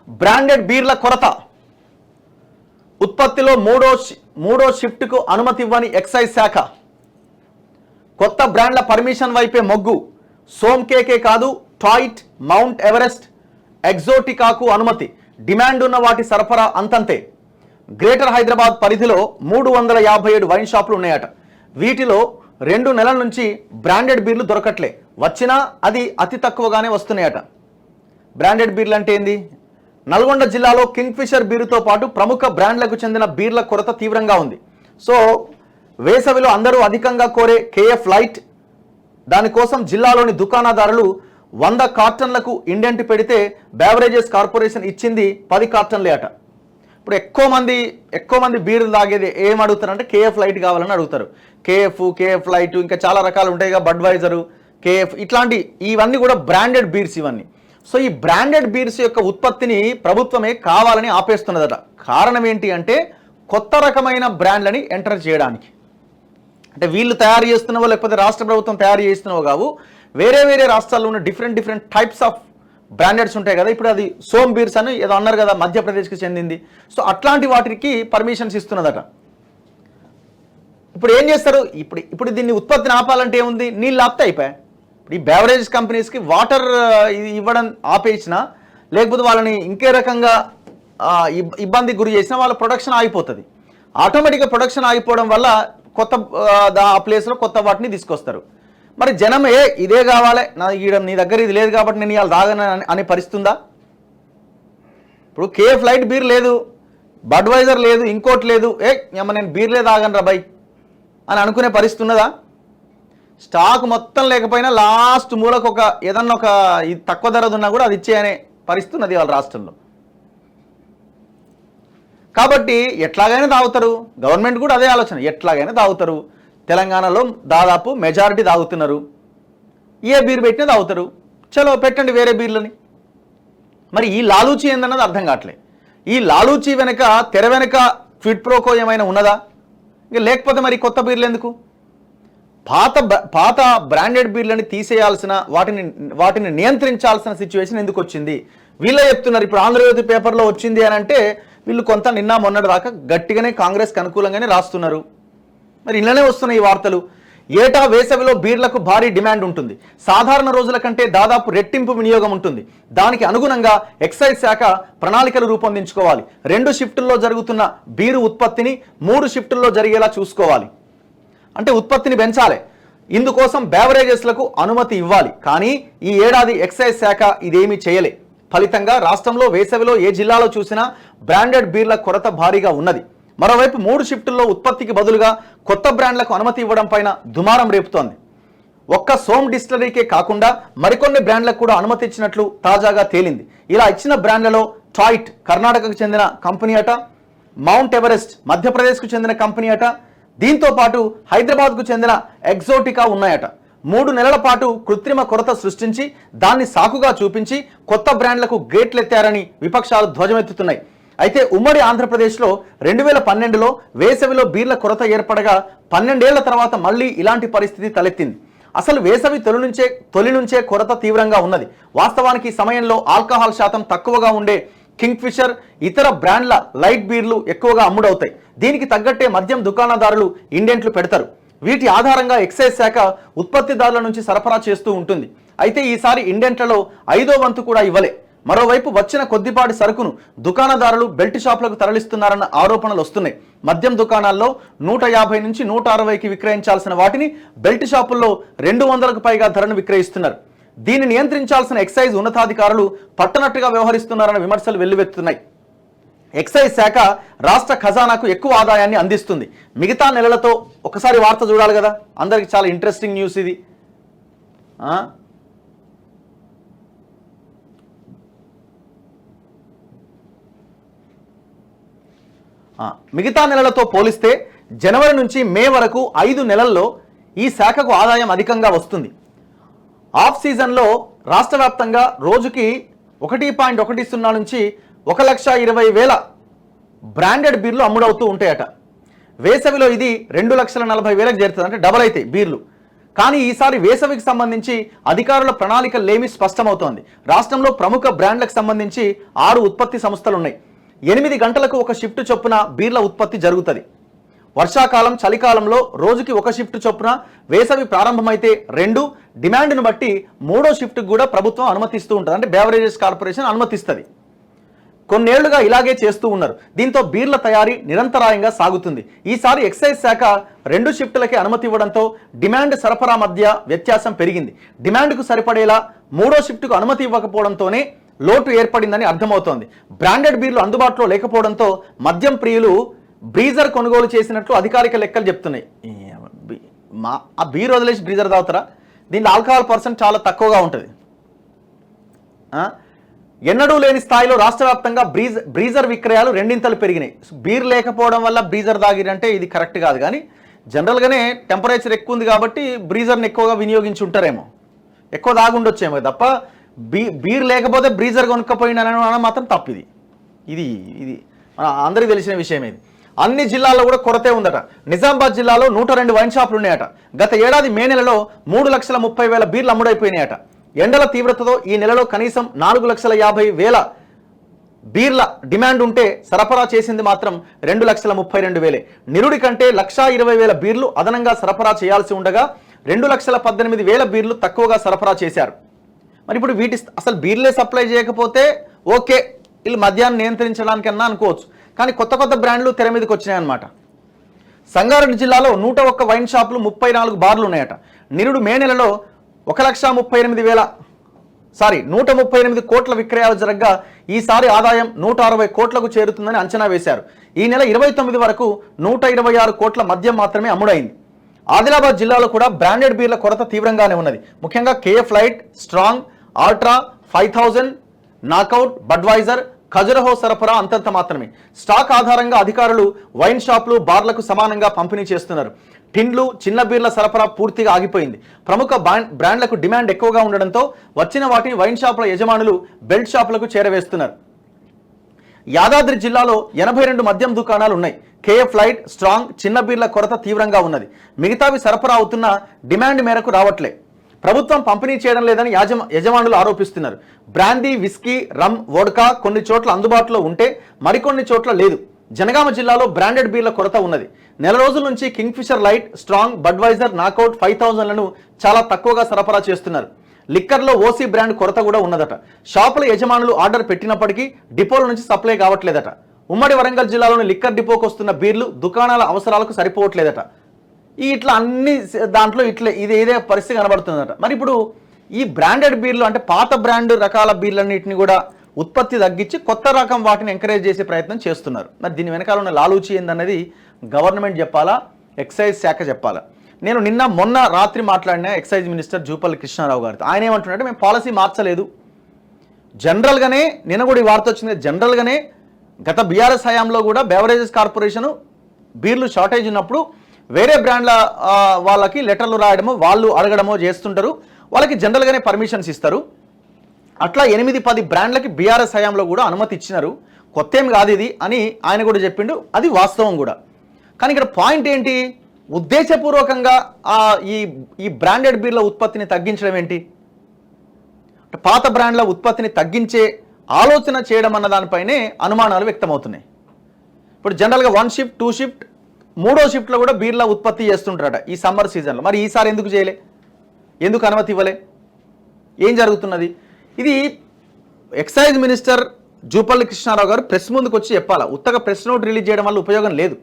Branded Beerla కొరత, ఉత్పత్తిలో మూడో షిఫ్ట్కు అనుమతి ఇవ్వని ఎక్సైజ్ శాఖ, కొత్త బ్రాండ్ల పర్మిషన్ వైపే మొగ్గు, సోమ్కేకే కాదు టాయిట్, మౌంట్ ఎవరెస్ట్, ఎగ్జోటికాకు అనుమతి, డిమాండ్ ఉన్న వాటి సరఫరా అంతంతే. గ్రేటర్ హైదరాబాద్ పరిధిలో 357 వైన్ షాపులు ఉన్నాయట. వీటిలో 2 నెలల నుంచి బ్రాండెడ్ బీర్లు దొరకట్లే, వచ్చినా అది అతి తక్కువగానే వస్తున్నాయట. బ్రాండెడ్ బీర్లు అంటే ఏంది? నల్గొండ జిల్లాలో కింగ్ఫిషర్ బీరుతో పాటు ప్రముఖ బ్రాండ్లకు చెందిన బీర్ల కొరత తీవ్రంగా ఉంది. సో వేసవిలో అందరూ అధికంగా కోరే కేఎఫ్ లైట్, దానికోసం జిల్లాలోని దుకాణదారులు 100 కార్టన్లకు ఇండెంట్ పెడితే బెవరేజెస్ కార్పొరేషన్ ఇచ్చింది 10 కార్టన్లే అట. ఇప్పుడు ఎక్కువ మంది బీర్లు తాగేది ఏం అడుగుతారంటే కేఎఫ్ లైట్ కావాలని అడుగుతారు. కేఎఫ్ లైట్ ఇంకా చాలా రకాలు ఉంటాయి కదా, బడ్వైజరు, కేఎఫ్, ఇట్లాంటి ఇవన్నీ కూడా బ్రాండెడ్ బీర్స్ ఇవన్నీ. సో ఈ బ్రాండెడ్ బీర్స్ యొక్క ఉత్పత్తిని ప్రభుత్వమే కావాలని ఆపేస్తున్నదట. కారణం ఏంటి అంటే కొత్త రకమైన బ్రాండ్లని ఎంటర్ చేయడానికి. అంటే వీళ్ళు తయారు చేస్తున్నావో లేకపోతే రాష్ట్ర ప్రభుత్వం తయారు చేస్తున్నావో కావు, వేరే రాష్ట్రాల్లో ఉన్న డిఫరెంట్ టైప్స్ ఆఫ్ బ్రాండెడ్స్ ఉంటాయి కదా. ఇప్పుడు అది సోమ్ బీర్స్ అని ఏదో అన్నారు కదా, మధ్యప్రదేశ్కి చెందింది. సో అట్లాంటి వాటికి పర్మిషన్స్ ఇస్తున్నదట. ఇప్పుడు ఏం చేస్తారు? ఇప్పుడు దీన్ని ఉత్పత్తిని ఆపాలంటే ఏముంది? నీళ్ళు ఆపితే అయిపోయాయి. ఇప్పుడు ఈ బెవరేజ్ కంపెనీస్కి వాటర్ ఇవ్వడం ఆపేసినా, లేకపోతే వాళ్ళని ఇంకే రకంగా ఇబ్బందికి గురి చేసినా వాళ్ళ ప్రొడక్షన్ ఆగిపోతుంది. ఆటోమేటిక్గా ప్రొడక్షన్ ఆగిపోవడం వల్ల కొత్త ఆ ప్లేస్లో కొత్త వాటిని తీసుకొస్తారు. మరి జనం ఇదే కావాలి, నీ దగ్గర ఇది లేదు కాబట్టి నేను ఇవాళ తాగను అనే పరిస్థితుందా? ఇప్పుడు కేఎఫ్ లైట్ బీర్ లేదు, బడ్వైజర్ లేదు, ఇంకోటి లేదు, నేను బీర్లే తాగను రా బై అని అనుకునే పరిస్థితి ఉన్నదా? స్టాక్ మొత్తం లేకపోయినా లాస్ట్ మూలకు ఏదన్నా ఒక తక్కువ ధరది ఉన్నా కూడా అది ఇచ్చేయనే పరిస్థితి ఉన్నది వాళ్ళ రాష్ట్రంలో. కాబట్టి ఎట్లాగైనా తాగుతారు. గవర్నమెంట్ కూడా అదే ఆలోచన, ఎట్లాగైనా తాగుతారు. తెలంగాణలో దాదాపు మెజారిటీ తాగుతున్నారు. ఏ బీర్ పెట్టినా తాగుతారు. చలో పెట్టండి వేరే బీర్లని. మరి ఈ లాలూచి ఏందన్నది అర్థం కావట్లేదు. ఈ లాలూచి వెనక తెర వెనక క్విడ్ ప్రోకో ఏమైనా ఉన్నదా? ఇంకా లేకపోతే మరి కొత్త బీర్లు ఎందుకు? పాత బ్రాండెడ్ బీర్లని తీసేయాల్సిన, వాటిని నియంత్రించాల్సిన సిచ్యువేషన్ ఎందుకు వచ్చింది? వీళ్ళే చెప్తున్నారు. ఇప్పుడు ఆంధ్రజ్యోతి పేపర్లో వచ్చింది అని అంటే వీళ్ళు కొంత నిన్న మొన్నటి దాకా గట్టిగానే కాంగ్రెస్కి అనుకూలంగానే రాస్తున్నారు. మరి ఇళ్ళనే వస్తున్నాయి ఈ వార్తలు. ఏటా వేసవిలో బీర్లకు భారీ డిమాండ్ ఉంటుంది. సాధారణ రోజుల కంటే దాదాపు రెట్టింపు వినియోగం ఉంటుంది. దానికి అనుగుణంగా ఎక్సైజ్ శాఖ ప్రణాళికలు రూపొందించుకోవాలి. 2 షిఫ్టుల్లో జరుగుతున్న బీరు ఉత్పత్తిని 3 షిఫ్టుల్లో జరిగేలా చూసుకోవాలి. అంటే ఉత్పత్తిని పెంచాలి. ఇందుకోసం బెవరేజెస్లకు అనుమతి ఇవ్వాలి. కానీ ఈ ఏడాది ఎక్సైజ్ శాఖ ఇదేమీ చేయలే. ఫలితంగా రాష్ట్రంలో వేసవిలో ఏ జిల్లాలో చూసినా బ్రాండెడ్ బీర్ల కొరత భారీగా ఉన్నది. మరోవైపు 3 షిఫ్టుల్లో ఉత్పత్తికి బదులుగా కొత్త బ్రాండ్లకు అనుమతి ఇవ్వడం పైన దుమారం రేపుతోంది. ఒక్క సోమ్ డిస్టిలరీకే కాకుండా మరికొన్ని బ్రాండ్లకు కూడా అనుమతి ఇచ్చినట్లు తాజాగా తేలింది. ఇలా ఇచ్చిన బ్రాండ్లలో టాయిట్ కర్ణాటకకు చెందిన కంపెనీ అట, మౌంట్ ఎవరెస్ట్ మధ్యప్రదేశ్కు చెందిన కంపెనీ అట, దీంతో పాటు హైదరాబాద్కు చెందిన ఎగ్జోటికా ఉన్నాయట. 3 నెలల పాటు కృత్రిమ కొరత సృష్టించి దాన్ని సాకుగా చూపించి కొత్త బ్రాండ్లకు గేట్లెత్తారని విపక్షాలు ధ్వజమెత్తుతున్నాయి. అయితే ఉమ్మడి ఆంధ్రప్రదేశ్లో 2012లో వేసవిలో బీర్ల కొరత ఏర్పడగా 12 ఏళ్ల తర్వాత మళ్ళీ ఇలాంటి పరిస్థితి తలెత్తింది. అసలు వేసవి తొలి నుంచే కొరత తీవ్రంగా ఉన్నది. వాస్తవానికి ఈ సమయంలో ఆల్కహాల్ శాతం తక్కువగా ఉండే కింగ్ఫిషర్, ఇతర బ్రాండ్ల లైట్ బీర్లు ఎక్కువగా అమ్ముడవుతాయి. దీనికి తగ్గట్టే మద్యం దుకాణదారులు ఇండెంట్లు పెడతారు. వీటి ఆధారంగా ఎక్సైజ్ శాఖ ఉత్పత్తిదారుల నుంచి సరఫరా చేస్తూ ఉంటుంది. అయితే ఈసారి ఇండెంట్లలో 5వ వంతు కూడా ఇవ్వలే. మరోవైపు వచ్చిన కొద్దిపాటి సరుకును దుకాణదారులు బెల్ట్ షాపులకు తరలిస్తున్నారన్న ఆరోపణలు వస్తున్నాయి. మద్యం దుకాణాల్లో 150 నుంచి 160కి విక్రయించాల్సిన వాటిని బెల్ట్ షాపుల్లో 200కు పైగా ధరను విక్రయిస్తున్నారు. దీన్ని నియంత్రించాల్సిన ఎక్సైజ్ ఉన్నతాధికారులు పట్టనట్టుగా వ్యవహరిస్తున్నారన్న విమర్శలు వెల్లువెత్తుతున్నాయి. ఎక్సైజ్ శాఖ రాష్ట్ర ఖజానాకు ఎక్కువ ఆదాయాన్ని అందిస్తుంది. మిగతా నెలలతో ఒకసారి వార్త చూడాలి కదా, అందరికి చాలా ఇంట్రెస్టింగ్ న్యూస్ ఇది. మిగతా నెలలతో పోలిస్తే జనవరి నుంచి మే వరకు 5 నెలల్లో ఈ శాఖకు ఆదాయం అధికంగా వస్తుంది. ఆఫ్ సీజన్లో రాష్ట్ర వ్యాప్తంగా రోజుకి 1.10 నుంచి 1,20,000 బ్రాండెడ్ బీర్లు అమ్ముడవుతూ ఉంటాయట. వేసవిలో ఇది 2,40,000కి చేరుతుంది, అంటే డబల్ అవుతాయి బీర్లు. కానీ ఈసారి వేసవికి సంబంధించి అధికారుల ప్రణాళిక లేమి స్పష్టమవుతోంది. రాష్ట్రంలో ప్రముఖ బ్రాండ్లకు సంబంధించి 6 ఉత్పత్తి సంస్థలు ఉన్నాయి. 8 గంటలకు ఒక షిఫ్ట్ చొప్పున బీర్ల ఉత్పత్తి జరుగుతుంది. వర్షాకాలం, చలికాలంలో రోజుకి ఒక షిఫ్ట్ చొప్పున, వేసవి ప్రారంభమైతే 2, డిమాండ్ను బట్టి 3వ షిఫ్ట్కి కూడా ప్రభుత్వం అనుమతిస్తూ ఉంటుంది. అంటే బెవరేజెస్ కార్పొరేషన్ అనుమతిస్తుంది. కొన్నేళ్లుగా ఇలాగే చేస్తూ ఉన్నారు. దీంతో బీర్ల తయారీ నిరంతరాయంగా సాగుతుంది. ఈసారి ఎక్సైజ్ శాఖ 2 షిఫ్టులకే అనుమతి ఇవ్వడంతో డిమాండ్ సరఫరా మధ్య వ్యత్యాసం పెరిగింది. డిమాండ్కు సరిపడేలా 3వ షిఫ్ట్కు అనుమతి ఇవ్వకపోవడంతోనే లోటు ఏర్పడిందని అర్థమవుతోంది. బ్రాండెడ్ బీర్లు అందుబాటులో లేకపోవడంతో మద్యం ప్రియులు బ్రీజర్ కొనుగోలు చేసినట్లు అధికారిక లెక్కలు చెప్తున్నాయి. ఆ బీర్ వదిలేసి బ్రీజర్ తాగుతారా? దీనిలో ఆల్కహాల్ పర్సెంట్ చాలా తక్కువగా ఉంటుంది. ఎన్నడూ లేని స్థాయిలో రాష్ట్ర వ్యాప్తంగా బ్రీజర్ విక్రయాలు 2 పెరిగినాయి. బీర్ లేకపోవడం వల్ల బ్రీజర్ తాగిరంటే ఇది కరెక్ట్ కాదు. కానీ జనరల్గానే టెంపరేచర్ ఎక్కువ ఉంది కాబట్టి బ్రీజర్ని ఎక్కువగా వినియోగించి ఉంటారేమో, ఎక్కువ తాగుండొచ్చేమో తప్ప బీర్ లేకపోతే బ్రీజర్ కొనుక్కపోయినా మాత్రం తప్పు. ఇది అందరికీ తెలిసిన విషయం. ఇది అన్ని జిల్లాల్లో కూడా కొరతే ఉందట. నిజామాబాద్ జిల్లాలో 102 వైన్ షాపులు ఉన్నాయట. గత ఏడాది మే నెలలో 3,30,000 బీర్లు అమ్ముడైపోయినాయట. ఎండల తీవ్రతతో ఈ నెలలో కనీసం 4,50,000 బీర్ల డిమాండ్ ఉంటే సరఫరా చేసింది మాత్రం 2,32,000. నిరుడి కంటే 1,20,000 బీర్లు అదనంగా సరఫరా చేయాల్సి ఉండగా 2,18,000 బీర్లు తక్కువగా సరఫరా చేశారు. మరి ఇప్పుడు అసలు బీర్లే సప్లై చేయకపోతే ఓకే, వీళ్ళు మద్యాన్ని నియంత్రించడానికన్నా అనుకోవచ్చు. కానీ కొత్త బ్రాండ్లు తెర మీదకి వచ్చినాయి అన్నమాట. సంగారెడ్డి జిల్లాలో 101 వైన్ షాపులు 34 బార్లు ఉన్నాయట. నిరుడు మే నెలలో 138 కోట్ల విక్రయాలు జరగగా ఈసారి ఆదాయం 160 కోట్లకు చేరుతుందని అంచనా వేశారు. ఈ నెల 29 వరకు 126 కోట్ల మద్యం మాత్రమే అమ్ముడైంది. ఆదిలాబాద్ జిల్లాలో కూడా బ్రాండెడ్ బీర్ల కొరత తీవ్రంగానే ఉన్నది. ముఖ్యంగా KF light, strong, ultra, 5000, knockout, Budweiser, Khajuraho సరఫరా అంతంత మాత్రమే. స్టాక్ ఆధారంగా అధికారులు వైన్ షాపులు, బార్లకు సమానంగా పంపిణీ చేస్తున్నారు. టిన్లు, చిన్న బీర్ల సరఫరా పూర్తిగా ఆగిపోయింది. ప్రముఖ బ్రాండ్లకు డిమాండ్ ఎక్కువగా ఉండడంతో వచ్చిన వాటిని వైన్ షాపుల యజమానులు బెల్ట్ షాపులకు చేరవేస్తున్నారు. యాదాద్రి జిల్లాలో 82 మద్యం దుకాణాలు ఉన్నాయి. కేఎఫ్ లైట్, స్ట్రాంగ్, చిన్న బీర్ల కొరత తీవ్రంగా ఉన్నది. మిగతావి సరఫరా అవుతున్న డిమాండ్ మేరకు రావట్లే. ప్రభుత్వం పంపిణీ చేయడం లేదని యజమానులు ఆరోపిస్తున్నారు. బ్రాందీ, విస్కీ, రమ్, వోడ్కా కొన్ని చోట్ల అందుబాటులో ఉంటే మరికొన్ని చోట్ల లేదు. జనగామ జిల్లాలో బ్రాండెడ్ బీర్ల కొరత ఉన్నది. నెల రోజుల నుంచి Kingfisher light, strong, Budweiser, knockout, 5000లను చాలా తక్కువగా సరఫరా చేస్తున్నారు. లిక్కర్లో ఓసీ బ్రాండ్ కొరత కూడా ఉన్నదట. షాపుల యజమానులు ఆర్డర్ పెట్టినప్పటికీ డిపోల నుంచి సప్లై కావట్లేదట. ఉమ్మడి వరంగల్ జిల్లాలోని లిక్కర్ డిపోకు వస్తున్న బీర్లు దుకాణాల అవసరాలకు సరిపోవట్లేదట. ఇట్లా అన్ని దాంట్లో ఇదే పరిస్థితి కనబడుతుందట. మరి ఇప్పుడు ఈ బ్రాండెడ్ బీర్లు అంటే పాత బ్రాండ్ రకాల బీర్లన్నింటినీ కూడా ఉత్పత్తి తగ్గించి కొత్త రకం వాటిని ఎంకరేజ్ చేసే ప్రయత్నం చేస్తున్నారు. మరి దీని వెనకాల ఉన్న లాలూచి ఏందన్నది గవర్నమెంట్ చెప్పాలా, ఎక్సైజ్ శాఖ చెప్పాలా? నేను మొన్న రాత్రి మాట్లాడిన ఎక్సైజ్ మినిస్టర్ జూపల్లి కృష్ణారావు గారితో. ఆయన ఏమంటున్నారంటే మేము పాలసీ మార్చలేదు. జనరల్గానే నిన్న కూడా ఈ వార్త వచ్చింది. జనరల్గానే గత బీఆర్ఎస్ హయాంలో కూడా బెవరేజెస్ కార్పొరేషను బీర్లు షార్టేజ్ ఉన్నప్పుడు వేరే బ్రాండ్ల వాళ్ళకి లెటర్లు రాయడమో వాళ్ళు అడగడమో చేస్తుంటారు. వాళ్ళకి జనరల్గానే పర్మిషన్స్ ఇస్తారు. అట్లా 8-10 బ్రాండ్లకి బీఆర్ఎస్ హయాంలో కూడా అనుమతి ఇచ్చినారు. కొత్త ఏం కాదు ఇది అని ఆయన కూడా చెప్పిండు. అది వాస్తవం కూడా. కానీ ఇక్కడ పాయింట్ ఏంటి? ఉద్దేశపూర్వకంగా ఈ బ్రాండెడ్ బీర్ల ఉత్పత్తిని తగ్గించడం ఏంటి? పాత బ్రాండ్ల ఉత్పత్తిని తగ్గించే ఆలోచన చేయడం అన్న దానిపైనే అనుమానాలు వ్యక్తమవుతున్నాయి. ఇప్పుడు జనరల్గా 1 షిఫ్ట్, 2 షిఫ్ట్, 3వ షిఫ్ట్లో కూడా బీర్ల ఉత్పత్తి చేస్తుంటారట ఈ సమ్మర్ సీజన్లో. మరి ఈసారి ఎందుకు చేయలే? ఎందుకు అనుమతి ఇవ్వలే? ఏం జరుగుతున్నది? ఇది ఎక్సైజ్ మినిస్టర్ జూపల్లి కృష్ణారావు గారు ప్రెస్ ముందుకు వచ్చి చెప్పాలా. ఉత్తగా ప్రెస్ నోట్ రిలీజ్ చేయడం వల్ల ఉపయోగం లేదు.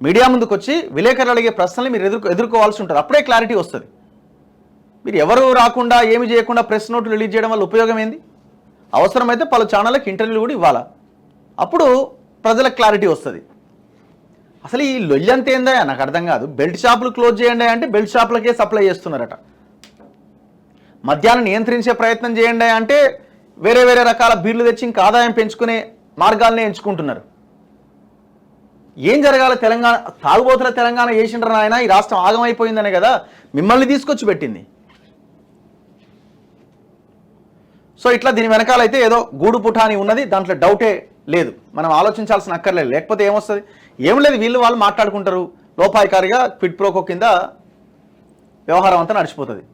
మీడియా ముందుకు వచ్చి విలేకరులు అడిగే ప్రశ్నలు మీరు ఎదుర్కోవాల్సి ఉంటుంది. అప్పుడే క్లారిటీ వస్తుంది. మీరు ఎవరు రాకుండా ఏమి చేయకుండా ప్రెస్ నోట్ రిలీజ్ చేయడం వల్ల ఉపయోగం ఏంది? అవసరమైతే పలు ఛానళ్ళకి ఇంటర్వ్యూలు కూడా ఇవ్వాలా. అప్పుడు ప్రజలకు క్లారిటీ వస్తుంది. అసలు ఈ లొల్లంత ఏందా నాకు అర్థం కాదు. బెల్ట్ షాపులు క్లోజ్ చేయండి అంటే బెల్ట్ షాపులకే సప్లై చేస్తున్నారట. మద్యాన్ని నియంత్రించే ప్రయత్నం చేయండి అంటే వేరే రకాల బీర్లు తెచ్చి ఇంకా ఆదాయం పెంచుకునే మార్గాలనే ఎంచుకుంటున్నారు. ఏం జరగాల? తెలంగాణ తాగుబోతుల తెలంగాణ చేసిండ్రు ఆయన. ఈ రాష్ట్రం ఆగమైపోయిందనే కదా మిమ్మల్ని తీసుకొచ్చి పెట్టింది. సో ఇట్లా దీని వెనకాలైతే ఏదో గూడు పుఠాని ఉన్నది, దాంట్లో డౌటే లేదు. మనం ఆలోచించాల్సిన అక్కర్లేదు. లేకపోతే ఏమొస్తుంది? ఏం లేదు, వీళ్ళు వాళ్ళు మాట్లాడుకుంటారు లోపాయికారిగా క్విడ్ ప్రోకో కింద వ్యవహారం అంతా నడిచిపోతుంది.